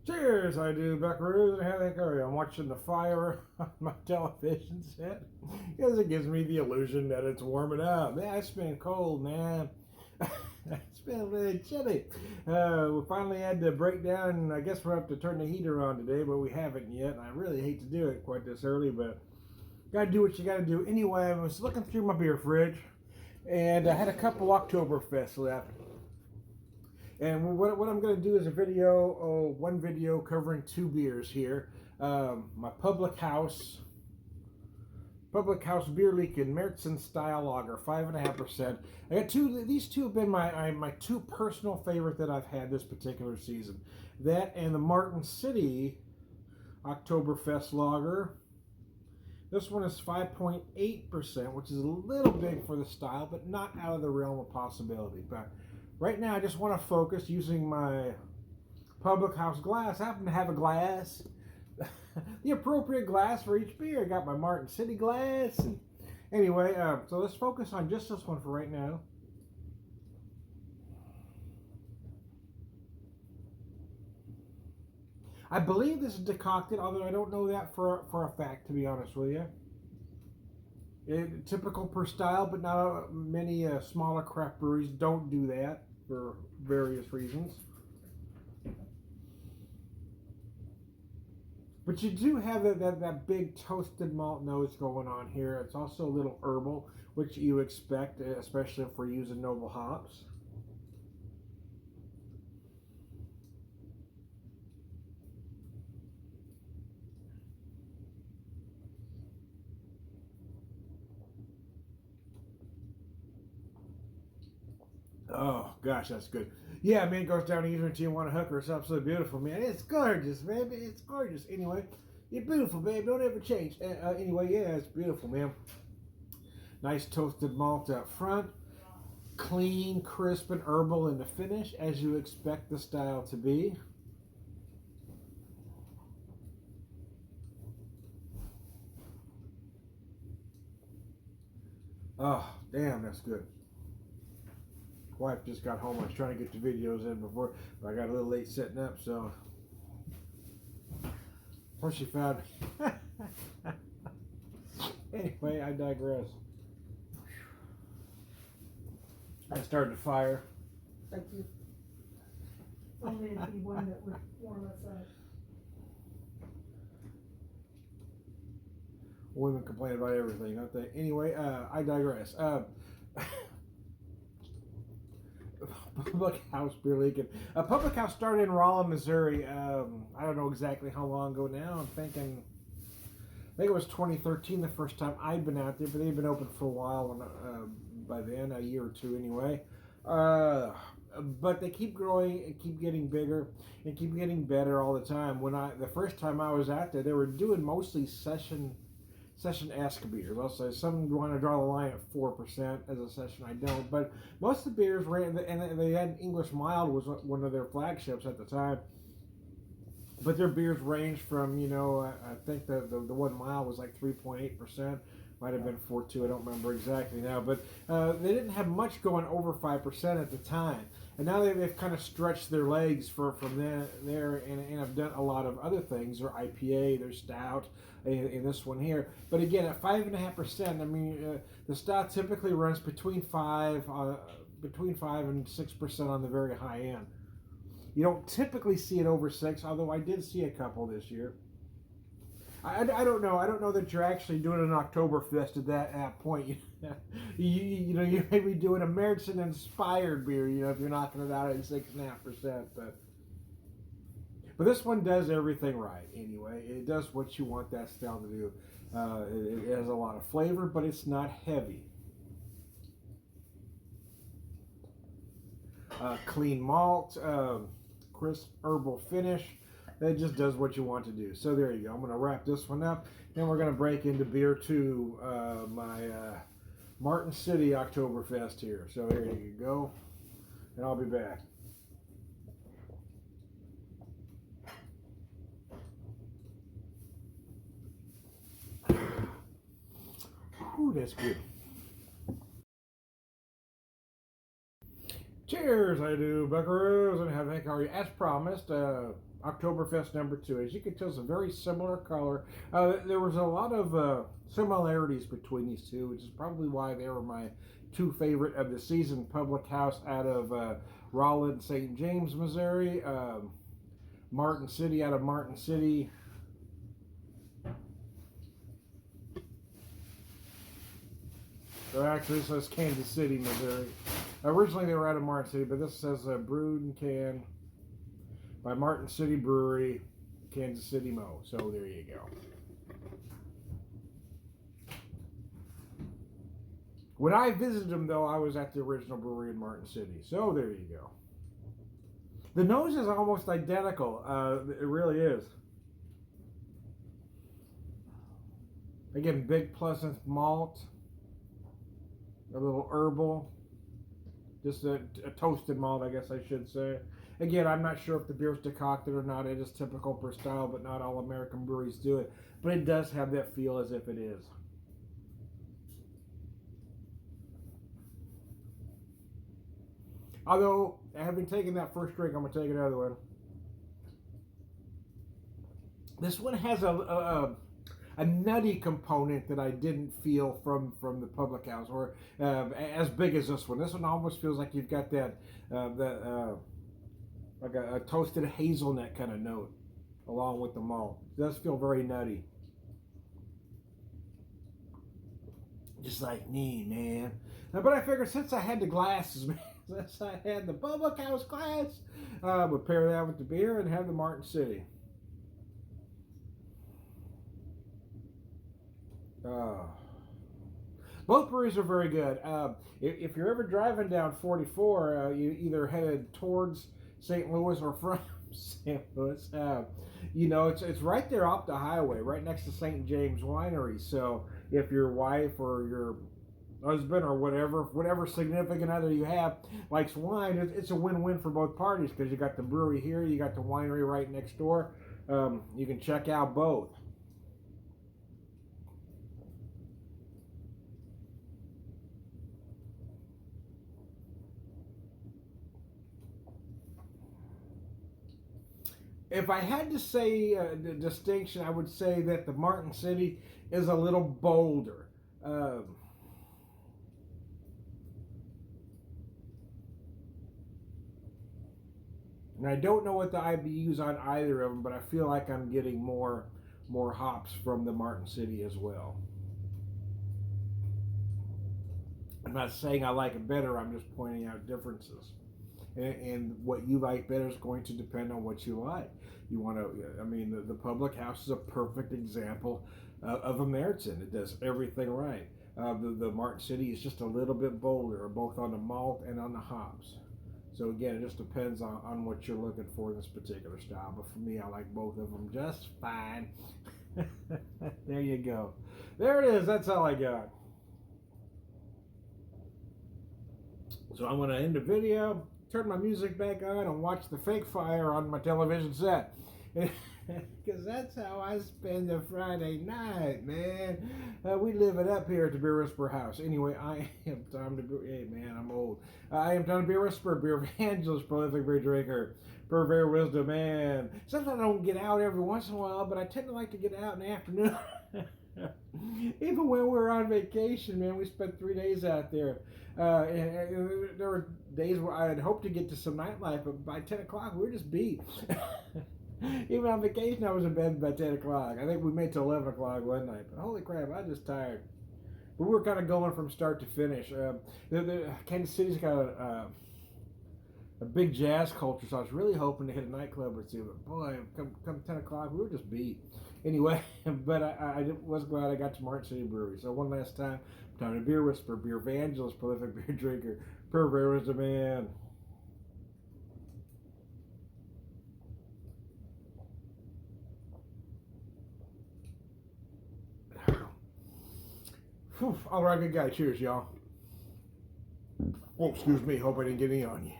Cheers, I do, buckaroos, and how the heck are you? I'm watching the fire on my television set because it gives me the illusion that it's warming up. Man, it's been cold, man. It's been really chilly. We finally had to break down, and I guess we'll have to turn the heater on today, but we haven't yet, and I really hate to do it quite this early, but gotta do what you gotta do. Anyway, I was looking through my beer fridge, and I had a couple Oktoberfest left. And what I'm going to do is a video, one video covering two beers here. My Public House Bierleichen Märzen Style Lager, 5.5%. I got two. These two have been my two personal favorite that I've had this particular season. That and the Martin City Oktoberfest Lager. This one is 5.8%, which is a little big for the style, but not out of the realm of possibility. But right now, I just want to focus using my Public House glass. I happen to have a glass, the appropriate glass for each beer. I got my Martin City glass. And anyway, so let's focus on just this one for right now. I believe this is decocted, although I don't know that for a fact, to be honest with you. Typical per style, but not many smaller craft breweries don't do that for various reasons. But you do have that big toasted malt nose going on here. It's also a little herbal, which you expect, especially if we're using noble hops. Oh, gosh, that's good. Yeah, man, it goes down easier until you want to hook her. It's absolutely beautiful, man. It's gorgeous, man. It's gorgeous. Anyway, you're beautiful, babe. Don't ever change. Anyway, yeah, it's beautiful, man. Nice toasted malt up front. Clean, crisp, and herbal in the finish, as you expect the style to be. Oh, damn, that's good. Wife just got home. I was trying to get the videos in before, but I got a little late setting up, so before she found me. Anyway, I digress. I started a fire. Thank you. Only it'd be one that would warm us up. Women complain about everything, don't they? Anyway, I digress. Public House Bierleichen. Public House started in Rolla, Missouri. I don't know exactly how long ago now. I think it was 2013 the first time I'd been out there, but they've been open for a while by then, a year or two anyway. But they keep growing and keep getting bigger and keep getting better all the time. The first time I was out there, they were doing mostly session-esque beers. I'll say some want to draw the line at 4% as a session. I don't, but most of the beers ran, and they had English Mild was one of their flagships at the time. But their beers range from, I think the one mild was like 3.8%. Might have been 4.2. I don't remember exactly now. But they didn't have much going over 5% at the time. And now they've kind of stretched their legs from there and have done a lot of other things. Their IPA, their stout, in this one here. But again, at 5.5%, I mean, the stout typically runs between 5 and 6% on the very high end. You don't typically see it over 6, although I did see a couple this year. I don't know. I don't know that you're actually doing an Oktoberfest at that point. You may be doing a Märzen inspired beer. If you're knocking it out at 6.5%. But this one does everything right. Anyway, it does what you want that style to do. It has a lot of flavor, but it's not heavy. Clean malt, crisp herbal finish. It just does what you want to do. So there you go. I'm going to wrap this one up. Then we're going to break into beer 2, my Martin City Oktoberfest here. So here you go. And I'll be back. Ooh, that's good. Cheers, I do, buckaroos, and have how are you? As promised, Oktoberfest #2. As you can tell, it's a very similar color. There was a lot of similarities between these two, which is probably why they were my two favorite of the season. Public House out of Rollin, St. James, Missouri. Martin City out of Martin City. Actually, it says Kansas City, Missouri. Originally, they were out of Martin City, but this says brewed and canned by Martin City Brewery, Kansas City, Mo. So there you go. When I visited them, though, I was at the original brewery in Martin City. So there you go. The nose is almost identical. It really is. Again, big pleasant malt. A little herbal. Just a toasted malt, I guess I should say. Again, I'm not sure if the beer's decocted or not. It is typical per style, but not all American breweries do it. But it does have that feel as if it is. Although, having taken that first drink, I'm going to take another one. This one has a nutty component that I didn't feel from the Public House, or as big as this one. This one almost feels like you've got that like a toasted hazelnut kind of note along with the malt. It does feel very nutty. Just like me, man. But I figured since I had the glasses, man, since I had the Public House glass, I would pair that with the beer and have the Martin City. Both breweries are very good. If you're ever driving down 44, you either headed towards St. Louis or from St. Louis, you know, it's right there off the highway, right next to St. James Winery. So if your wife or your husband or whatever significant other you have likes wine, it's a win-win for both parties, because you got the brewery here, you got the winery right next door. You can check out both. If I had to say the distinction, I would say that the Martin City is a little bolder. And I don't know what the IBUs on either of them, but I feel like I'm getting more hops from the Martin City as well. I'm not saying I like it better, I'm just pointing out differences. And what you like better is going to depend on what you like. You want to, I mean, the Public House is a perfect example of a Meriton. It does everything right. The Martin City is just a little bit bolder, both on the malt and on the hops. So again, it just depends on what you're looking for in this particular style. But for me, I like both of them just fine. There you go. There it is. That's all I got. So I'm going to end the video, turn my music back on, and watch the fake fire on my television set. Because that's how I spend a Friday night, man. We live it up here at the Beer Whisperer House. Anyway, I am Tom the Hey, man, I'm old. I am Tom the Beer Whisperer, beer evangelist, prolific beer drinker, purveyor wisdom, man. Sometimes I don't get out every once in a while, but I tend to like to get out in the afternoon. Even when we were on vacation, man, we spent 3 days out there. And there were days where I had hoped to get to some nightlife, but by 10 o'clock, we were just beat. Even on vacation, I was in bed by 10 o'clock. I think we made it to 11 o'clock one night. But holy crap, I was just tired. But we were kind of going from start to finish. Kansas City's got a big jazz culture, so I was really hoping to hit a nightclub or two. But boy, come 10 o'clock, we were just beat. Anyway, but I was glad I got to Martin City Brewery. So one last time, I'm Tom the Beer Whisperer, beer evangelist, prolific beer drinker, purveyor wisdom, man. All right, good guy. Cheers, y'all. Oh, excuse me. Hope I didn't get any on you.